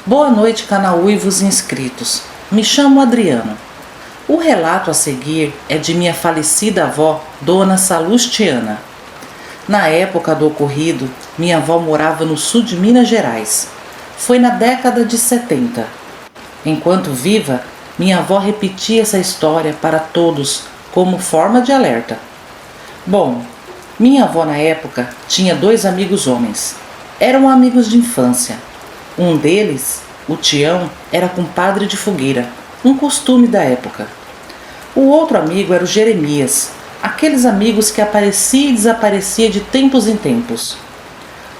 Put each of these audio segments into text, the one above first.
Boa noite, canal Uivos inscritos. Me chamo Adriano. O relato a seguir é de minha falecida avó, Dona Salustiana. Na época do ocorrido, minha avó morava no sul de Minas Gerais. Foi na década de 70. Enquanto viva, minha avó repetia essa história para todos como forma de alerta. Bom, minha avó na época tinha 2 amigos homens. Eram amigos de infância. Um deles, o Tião, era compadre de fogueira, um costume da época. O outro amigo era o Jeremias, aqueles amigos que aparecia e desaparecia de tempos em tempos.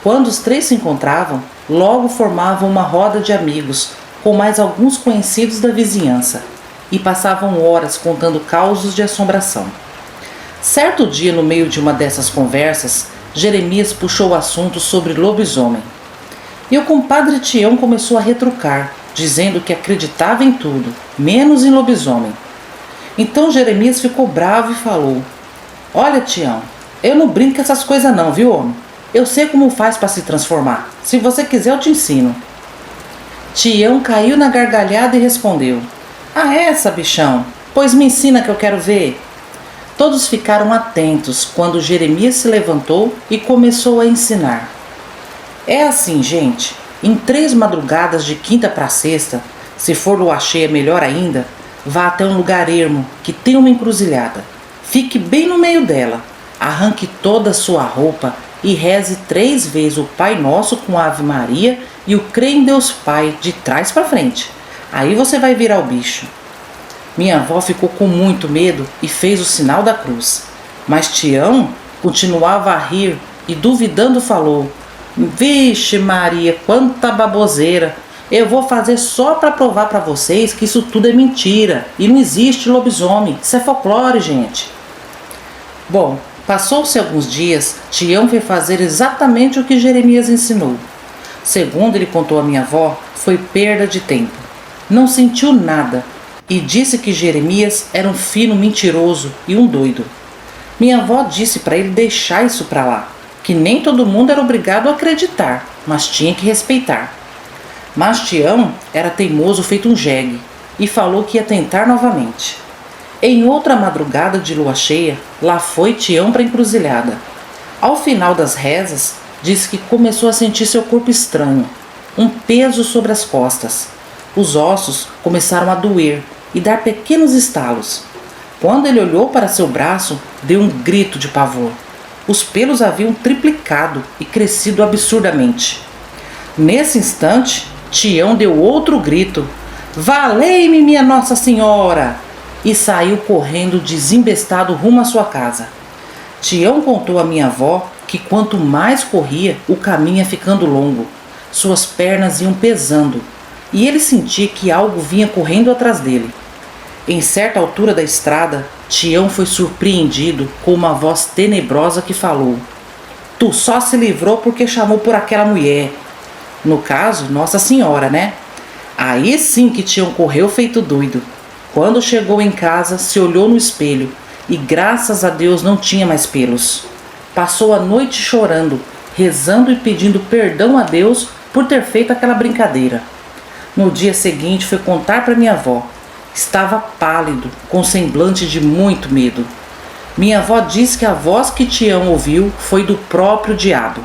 Quando os 3 se encontravam, logo formavam uma roda de amigos com mais alguns conhecidos da vizinhança e passavam horas contando causos de assombração. Certo dia, no meio de uma dessas conversas, Jeremias puxou o assunto sobre lobisomem. E o compadre Tião começou a retrucar, dizendo que acreditava em tudo, menos em lobisomem. Então Jeremias ficou bravo e falou: "Olha, Tião, eu não brinco com essas coisas não, viu, homem? Eu sei como faz para se transformar. Se você quiser, eu te ensino." Tião caiu na gargalhada e respondeu: "Ah, essa, bichão? Pois me ensina que eu quero ver." Todos ficaram atentos quando Jeremias se levantou e começou a ensinar. É assim, gente, em 3 madrugadas de quinta para sexta, se for lua cheia melhor ainda, vá até um lugar ermo que tem uma encruzilhada. Fique bem no meio dela, arranque toda a sua roupa e reze 3 vezes o Pai Nosso com a Ave Maria e o Crê em Deus Pai de trás para frente. Aí você vai virar o bicho. Minha avó ficou com muito medo e fez o sinal da cruz. Mas Tião continuava a rir e duvidando falou: "Vixe Maria, quanta baboseira! Eu vou fazer só para provar para vocês que isso tudo é mentira e não existe lobisomem. Isso é folclore, gente." Bom, passou-se alguns dias, Tião foi fazer exatamente o que Jeremias ensinou. Segundo ele contou a minha avó, foi perda de tempo. Não sentiu nada e disse que Jeremias era um fino mentiroso e um doido. Minha avó disse para ele deixar isso para lá, que nem todo mundo era obrigado a acreditar, mas tinha que respeitar. Mas Tião era teimoso feito um jegue e falou que ia tentar novamente. Em outra madrugada de lua cheia, lá foi Tião para a encruzilhada. Ao final das rezas, disse que começou a sentir seu corpo estranho, um peso sobre as costas. Os ossos começaram a doer e dar pequenos estalos. Quando ele olhou para seu braço, deu um grito de pavor. Os pelos haviam triplicado e crescido absurdamente. Nesse instante, Tião deu outro grito: "Valei-me, minha Nossa Senhora!" e saiu correndo desembestado rumo à sua casa. Tião contou à minha avó que quanto mais corria, o caminho ia ficando longo. Suas pernas iam pesando e ele sentia que algo vinha correndo atrás dele. Em certa altura da estrada, Tião foi surpreendido com uma voz tenebrosa que falou: "Tu só se livrou porque chamou por aquela mulher." No caso, Nossa Senhora, né? Aí sim que Tião correu feito doido. Quando chegou em casa, se olhou no espelho e graças a Deus não tinha mais pelos. Passou a noite chorando, rezando e pedindo perdão a Deus por ter feito aquela brincadeira. No dia seguinte foi contar para minha avó. Estava pálido, com semblante de muito medo. Minha avó disse que a voz que Tião ouviu foi do próprio diabo.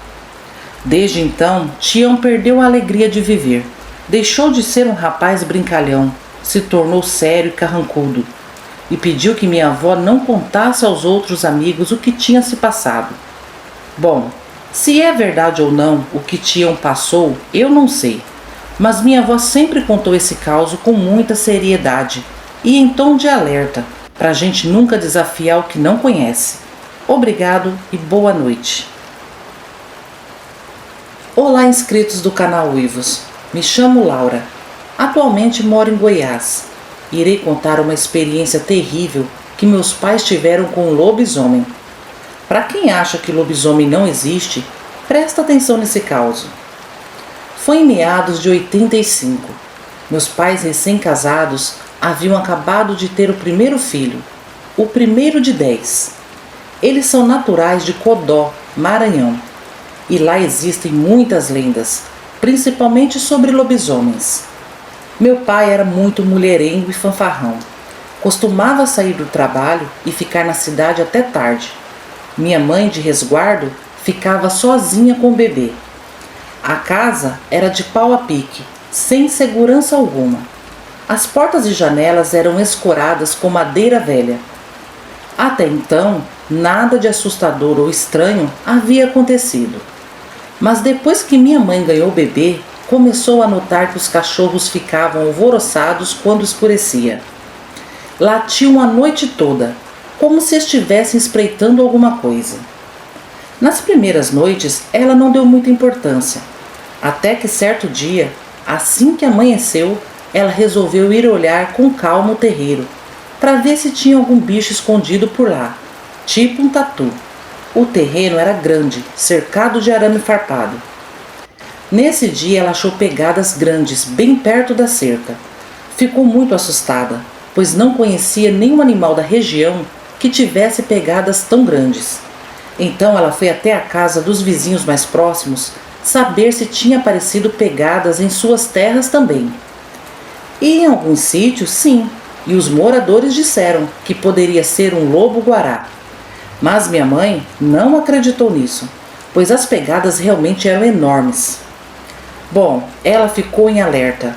Desde então, Tião perdeu a alegria de viver. Deixou de ser um rapaz brincalhão, se tornou sério e carrancudo. E pediu que minha avó não contasse aos outros amigos o que tinha se passado. Bom, se é verdade ou não o que Tião passou, eu não sei. Mas minha avó sempre contou esse caso com muita seriedade e em tom de alerta, para a gente nunca desafiar o que não conhece. Obrigado e boa noite. Olá, inscritos do canal Uivos. Me chamo Laura. Atualmente moro em Goiás. Irei contar uma experiência terrível que meus pais tiveram com o lobisomem. Para quem acha que lobisomem não existe, presta atenção nesse caso. Foi em meados de 85. Meus pais recém-casados haviam acabado de ter o primeiro filho, o primeiro de 10. Eles são naturais de Codó, Maranhão. E lá existem muitas lendas, principalmente sobre lobisomens. Meu pai era muito mulherengo e fanfarrão. Costumava sair do trabalho e ficar na cidade até tarde. Minha mãe, de resguardo, ficava sozinha com o bebê. A casa era de pau a pique, sem segurança alguma. As portas e janelas eram escoradas com madeira velha. Até então, nada de assustador ou estranho havia acontecido. Mas depois que minha mãe ganhou o bebê, começou a notar que os cachorros ficavam alvoroçados quando escurecia. Latiam a noite toda, como se estivessem espreitando alguma coisa. Nas primeiras noites, ela não deu muita importância, até que certo dia, assim que amanheceu, ela resolveu ir olhar com calma o terreiro, para ver se tinha algum bicho escondido por lá, tipo um tatu. O terreno era grande, cercado de arame farpado. Nesse dia ela achou pegadas grandes, bem perto da cerca. Ficou muito assustada, pois não conhecia nenhum animal da região que tivesse pegadas tão grandes. Então ela foi até a casa dos vizinhos mais próximos saber se tinha aparecido pegadas em suas terras também. E em alguns sítios, sim, e os moradores disseram que poderia ser um lobo-guará. Mas minha mãe não acreditou nisso, pois as pegadas realmente eram enormes. Bom, ela ficou em alerta.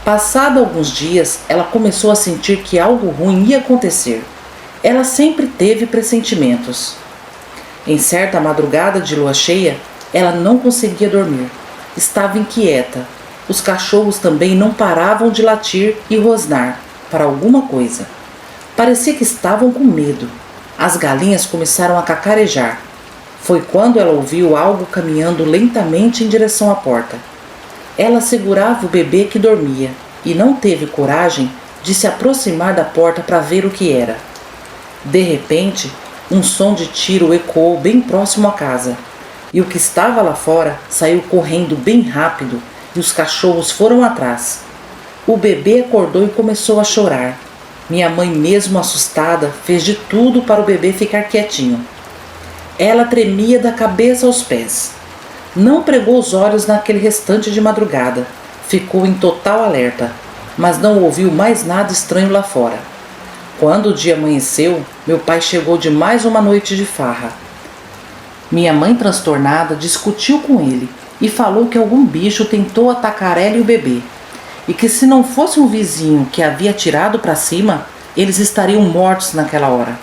Passado alguns dias, ela começou a sentir que algo ruim ia acontecer. Ela sempre teve pressentimentos. Em certa madrugada de lua cheia, ela não conseguia dormir. Estava inquieta. Os cachorros também não paravam de latir e rosnar para alguma coisa. Parecia que estavam com medo. As galinhas começaram a cacarejar. Foi quando ela ouviu algo caminhando lentamente em direção à porta. Ela segurava o bebê que dormia e não teve coragem de se aproximar da porta para ver o que era. De repente, um som de tiro ecoou bem próximo à casa, e o que estava lá fora saiu correndo bem rápido e os cachorros foram atrás. O bebê acordou e começou a chorar. Minha mãe, mesmo assustada, fez de tudo para o bebê ficar quietinho. Ela tremia da cabeça aos pés. Não pregou os olhos naquele restante de madrugada. Ficou em total alerta, mas não ouviu mais nada estranho lá fora. Quando o dia amanheceu, meu pai chegou de mais uma noite de farra. Minha mãe, transtornada, discutiu com ele e falou que algum bicho tentou atacar ela e o bebê, e que se não fosse um vizinho que havia atirado para cima, eles estariam mortos naquela hora.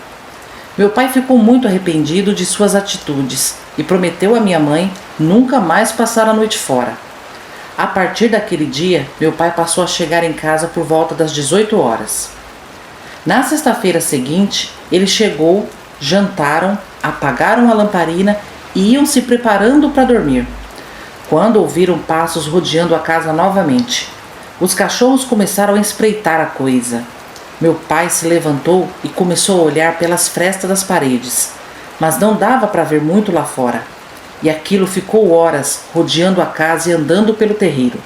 Meu pai ficou muito arrependido de suas atitudes e prometeu à minha mãe nunca mais passar a noite fora. A partir daquele dia, meu pai passou a chegar em casa por volta das 18 horas. Na sexta-feira seguinte, ele chegou, jantaram, apagaram a lamparina e iam se preparando para dormir, quando ouviram passos rodeando a casa novamente. Os cachorros começaram a espreitar a coisa. Meu pai se levantou e começou a olhar pelas frestas das paredes, mas não dava para ver muito lá fora, e aquilo ficou horas rodeando a casa e andando pelo terreiro.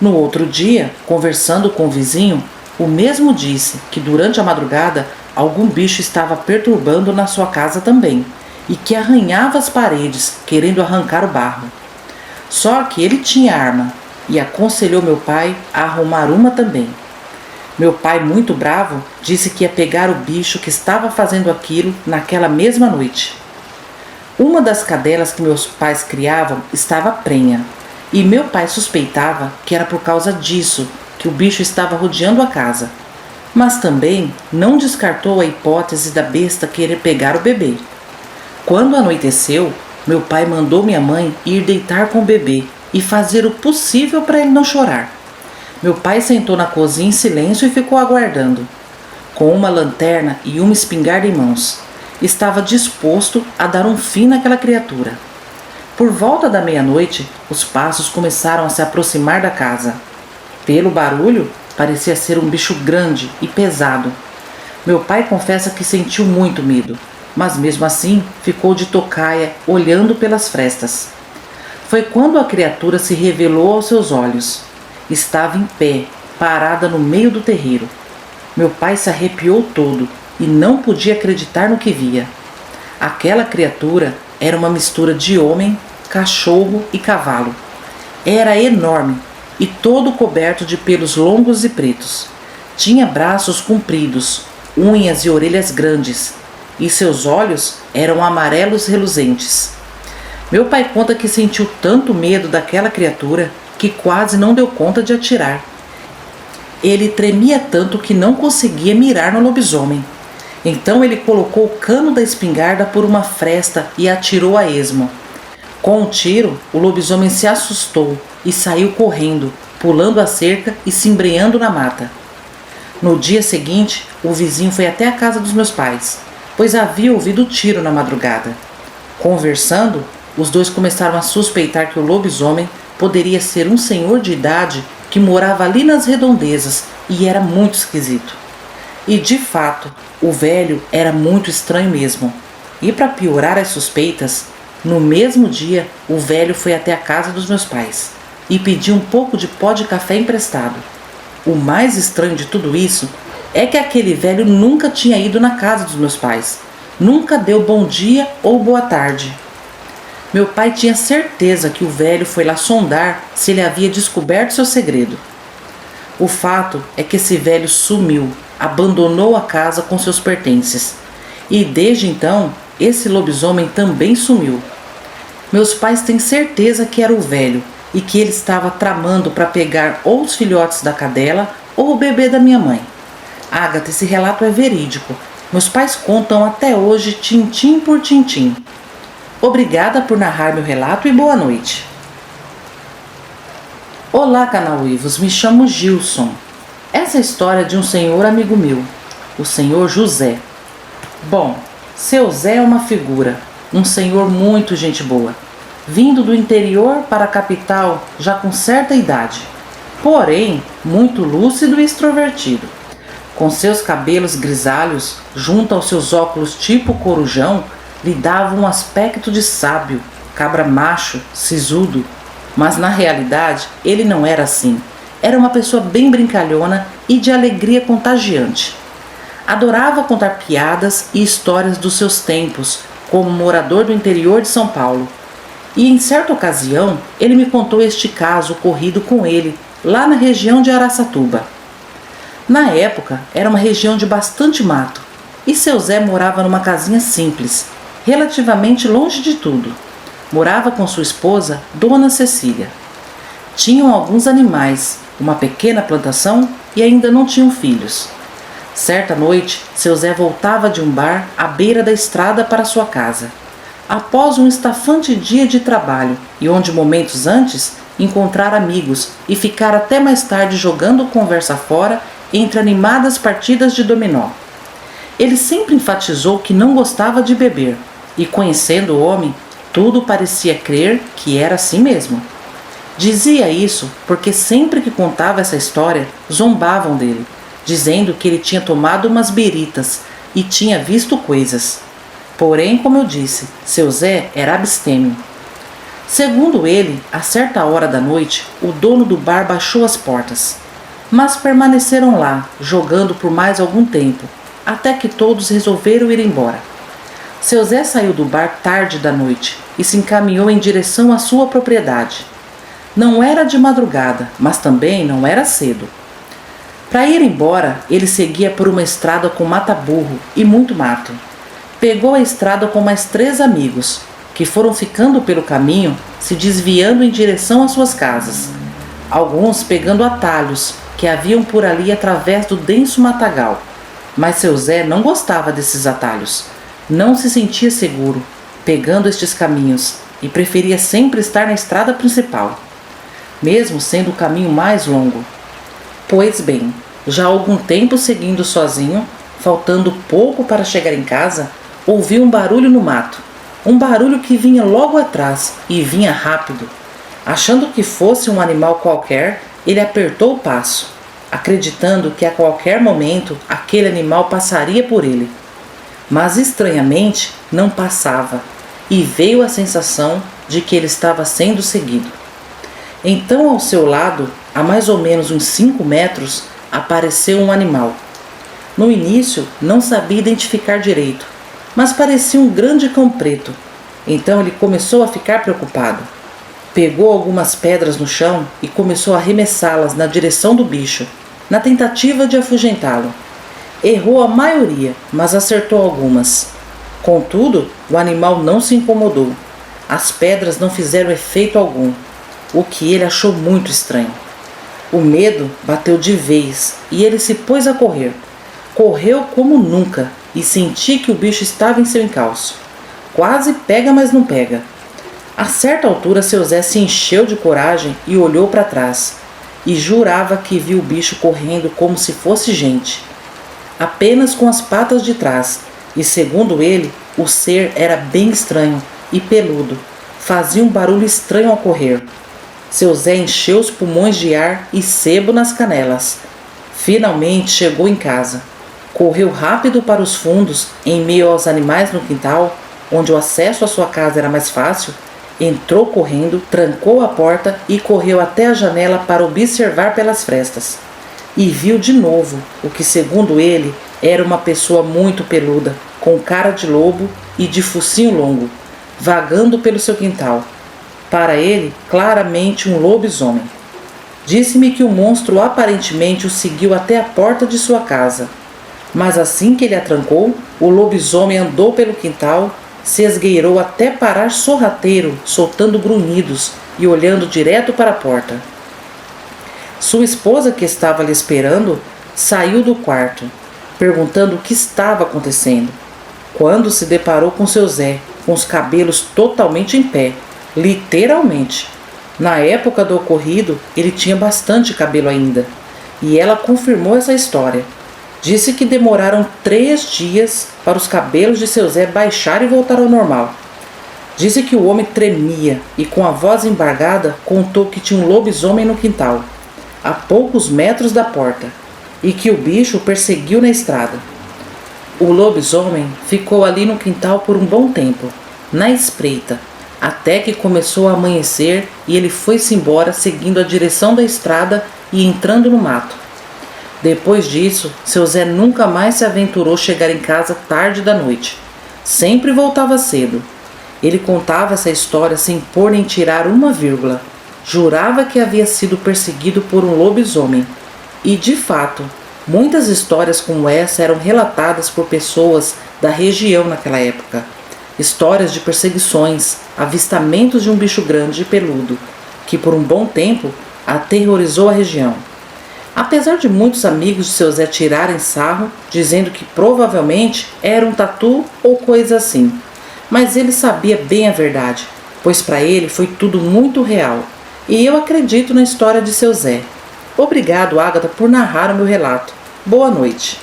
No outro dia, conversando com o vizinho, o mesmo disse que durante a madrugada algum bicho estava perturbando na sua casa também, e que arranhava as paredes, querendo arrancar o barro. Só que ele tinha arma, e aconselhou meu pai a arrumar uma também. Meu pai, muito bravo, disse que ia pegar o bicho que estava fazendo aquilo naquela mesma noite. Uma das cadelas que meus pais criavam estava prenha, e meu pai suspeitava que era por causa disso que o bicho estava rodeando a casa, mas também não descartou a hipótese da besta querer pegar o bebê. Quando anoiteceu, meu pai mandou minha mãe ir deitar com o bebê e fazer o possível para ele não chorar. Meu pai sentou na cozinha em silêncio e ficou aguardando. Com uma lanterna e uma espingarda em mãos, estava disposto a dar um fim naquela criatura. Por volta da meia-noite, os passos começaram a se aproximar da casa. Pelo barulho, parecia ser um bicho grande e pesado. Meu pai confessa que sentiu muito medo, mas mesmo assim ficou de tocaia olhando pelas frestas. Foi quando a criatura se revelou aos seus olhos. Estava em pé, parada no meio do terreiro. Meu pai se arrepiou todo e não podia acreditar no que via. Aquela criatura era uma mistura de homem, cachorro e cavalo. Era enorme e todo coberto de pelos longos e pretos. Tinha braços compridos, unhas e orelhas grandes, e seus olhos eram amarelos reluzentes. Meu pai conta que sentiu tanto medo daquela criatura que quase não deu conta de atirar. Ele tremia tanto que não conseguia mirar no lobisomem. Então ele colocou o cano da espingarda por uma fresta e atirou a esmo. Com o tiro, o lobisomem se assustou e saiu correndo, pulando a cerca e se embreando na mata. No dia seguinte, o vizinho foi até a casa dos meus pais, pois havia ouvido o tiro na madrugada. Conversando, os dois começaram a suspeitar que o lobisomem poderia ser um senhor de idade que morava ali nas redondezas e era muito esquisito. E de fato, o velho era muito estranho mesmo. E para piorar as suspeitas, no mesmo dia o velho foi até a casa dos meus pais e pediu um pouco de pó de café emprestado. O mais estranho de tudo isso é que aquele velho nunca tinha ido na casa dos meus pais, nunca deu bom dia ou boa tarde. Meu pai tinha certeza que o velho foi lá sondar se ele havia descoberto seu segredo. O fato é que esse velho sumiu, abandonou a casa com seus pertences. E desde então, esse lobisomem também sumiu. Meus pais têm certeza que era o velho e que ele estava tramando para pegar ou os filhotes da cadela ou o bebê da minha mãe. Agatha, esse relato é verídico. Meus pais contam até hoje, tintim por tintim. Obrigada por narrar meu relato e boa noite. Olá, canauivos, me chamo Gilson. Essa é a história de um senhor amigo meu, o senhor José. Bom, seu Zé é uma figura, um senhor muito gente boa, vindo do interior para a capital já com certa idade, porém muito lúcido e extrovertido. Com seus cabelos grisalhos, junto aos seus óculos tipo corujão, lhe dava um aspecto de sábio, cabra macho, sisudo. Mas na realidade ele não era assim. Era uma pessoa bem brincalhona e de alegria contagiante. Adorava contar piadas e histórias dos seus tempos, como morador do interior de São Paulo. E em certa ocasião ele me contou este caso ocorrido com ele, lá na região de Araçatuba. Na época era uma região de bastante mato, e seu Zé morava numa casinha simples, relativamente longe de tudo. Morava com sua esposa, Dona Cecília. Tinham alguns animais, uma pequena plantação e ainda não tinham filhos. Certa noite, seu Zé voltava de um bar à beira da estrada para sua casa, após um estafante dia de trabalho e onde momentos antes encontrara amigos e ficar até mais tarde jogando conversa fora entre animadas partidas de dominó. Ele sempre enfatizou que não gostava de beber e, conhecendo o homem, tudo parecia crer que era assim mesmo. Dizia isso porque sempre que contava essa história, zombavam dele, dizendo que ele tinha tomado umas biritas e tinha visto coisas. Porém, como eu disse, seu Zé era abstêmio. Segundo ele, a certa hora da noite, o dono do bar baixou as portas, mas permaneceram lá, jogando por mais algum tempo, até que todos resolveram ir embora. Seu Zé saiu do bar tarde da noite e se encaminhou em direção à sua propriedade. Não era de madrugada, mas também não era cedo. Para ir embora, ele seguia por uma estrada com mata-burro e muito mato. Pegou a estrada com mais 3 amigos, que foram ficando pelo caminho, se desviando em direção às suas casas. Alguns pegando atalhos que haviam por ali através do denso matagal. Mas seu Zé não gostava desses atalhos. Não se sentia seguro, pegando estes caminhos, e preferia sempre estar na estrada principal, mesmo sendo o caminho mais longo. Pois bem, já há algum tempo seguindo sozinho, faltando pouco para chegar em casa, ouviu um barulho no mato, um barulho que vinha logo atrás e vinha rápido. Achando que fosse um animal qualquer, ele apertou o passo, acreditando que a qualquer momento aquele animal passaria por ele. Mas estranhamente não passava, e veio a sensação de que ele estava sendo seguido. Então ao seu lado, a mais ou menos uns 5 metros, apareceu um animal. No início não sabia identificar direito, mas parecia um grande cão preto. Então ele começou a ficar preocupado. Pegou algumas pedras no chão e começou a arremessá-las na direção do bicho, na tentativa de afugentá-lo. Errou a maioria, mas acertou algumas. Contudo, o animal não se incomodou. As pedras não fizeram efeito algum, o que ele achou muito estranho. O medo bateu de vez e ele se pôs a correr. Correu como nunca e senti que o bicho estava em seu encalço. Quase pega, mas não pega. A certa altura, seu Zé se encheu de coragem e olhou para trás, e jurava que viu o bicho correndo como se fosse gente, apenas com as patas de trás, e segundo ele, o ser era bem estranho e peludo, fazia um barulho estranho ao correr. Seu Zé encheu os pulmões de ar e sebo nas canelas. Finalmente chegou em casa. Correu rápido para os fundos, em meio aos animais no quintal, onde o acesso à sua casa era mais fácil. Entrou correndo, trancou a porta e correu até a janela para observar pelas frestas. E viu de novo o que, segundo ele, era uma pessoa muito peluda, com cara de lobo e de focinho longo, vagando pelo seu quintal. Para ele, claramente um lobisomem. Disse-me que o monstro aparentemente o seguiu até a porta de sua casa. Mas assim que ele a trancou, o lobisomem andou pelo quintal, se esgueirou até parar sorrateiro, soltando grunhidos e olhando direto para a porta. Sua esposa, que estava lhe esperando, saiu do quarto, perguntando o que estava acontecendo, quando se deparou com seu Zé, com os cabelos totalmente em pé, literalmente. Na época do ocorrido, ele tinha bastante cabelo ainda, e ela confirmou essa história. Disse que demoraram 3 dias para os cabelos de seu Zé baixar e voltar ao normal. Disse que o homem tremia e, com a voz embargada, contou que tinha um lobisomem no quintal, a poucos metros da porta, e que o bicho o perseguiu na estrada. O lobisomem ficou ali no quintal por um bom tempo, na espreita, até que começou a amanhecer e ele foi-se embora seguindo a direção da estrada e entrando no mato. Depois disso, seu Zé nunca mais se aventurou chegar em casa tarde da noite. Sempre voltava cedo. Ele contava essa história sem pôr nem tirar uma vírgula. Jurava que havia sido perseguido por um lobisomem. E, de fato, muitas histórias como essa eram relatadas por pessoas da região naquela época. Histórias de perseguições, avistamentos de um bicho grande e peludo, que por um bom tempo aterrorizou a região. Apesar de muitos amigos de seu Zé tirarem sarro, dizendo que provavelmente era um tatu ou coisa assim. Mas ele sabia bem a verdade, pois para ele foi tudo muito real. E eu acredito na história de seu Zé. Obrigado, Ágata, por narrar o meu relato. Boa noite.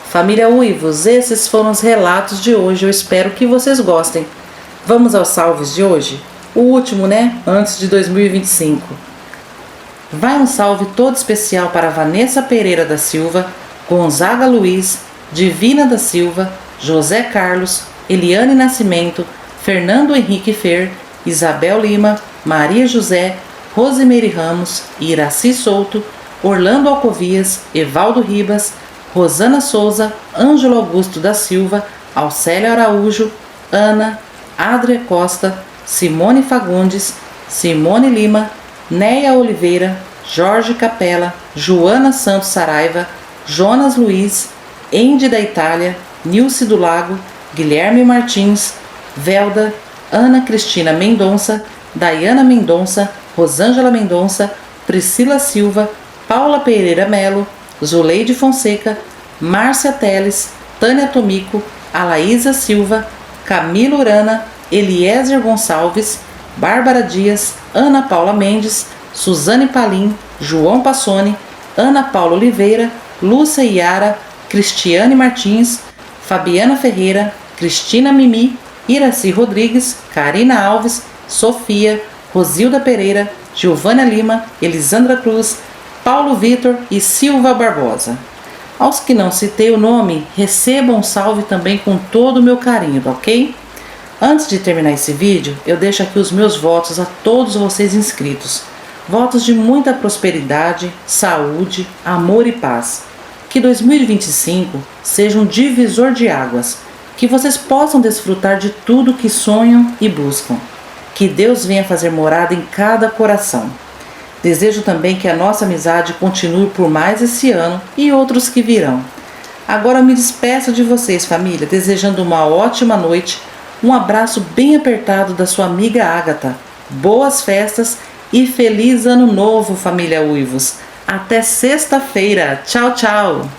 Família Uivos, esses foram os relatos de hoje. Eu espero que vocês gostem. Vamos aos salves de hoje? O último, né? Antes de 2025. Vai um salve todo especial para Vanessa Pereira da Silva, Gonzaga Luiz, Divina da Silva, José Carlos, Eliane Nascimento, Fernando Henrique Fer, Isabel Lima, Maria José, Rosemary Ramos, Iraci Souto, Orlando Alcovias, Evaldo Ribas, Rosana Souza, Ângelo Augusto da Silva, Alcélia Araújo, Ana, Adria Costa, Simone Fagundes, Simone Lima, Neia Oliveira, Jorge Capella, Joana Santos Saraiva, Jonas Luiz, Andy da Itália, Nilce do Lago, Guilherme Martins, Velda, Ana Cristina Mendonça, Dayana Mendonça, Rosângela Mendonça, Priscila Silva, Paula Pereira Melo, Zuleide Fonseca, Márcia Teles, Tânia Tomico, Alaísa Silva, Camila Urana, Eliezer Gonçalves, Bárbara Dias, Ana Paula Mendes, Suzane Palim, João Passoni, Ana Paula Oliveira, Lúcia Iara, Cristiane Martins, Fabiana Ferreira, Cristina Mimi, Iraci Rodrigues, Karina Alves, Sofia, Rosilda Pereira, Giovânia Lima, Elisandra Cruz, Paulo Vitor e Silva Barbosa. Aos que não citei o nome, recebam um salve também com todo o meu carinho, tá ok? Antes de terminar esse vídeo, eu deixo aqui os meus votos a todos vocês inscritos. Votos de muita prosperidade, saúde, amor e paz. Que 2025 seja um divisor de águas. Que vocês possam desfrutar de tudo que sonham e buscam. Que Deus venha fazer morada em cada coração. Desejo também que a nossa amizade continue por mais esse ano e outros que virão. Agora eu me despeço de vocês, família, desejando uma ótima noite, um abraço bem apertado da sua amiga Ágata. Boas festas e feliz ano novo, família Uivos. Até sexta-feira. Tchau, tchau!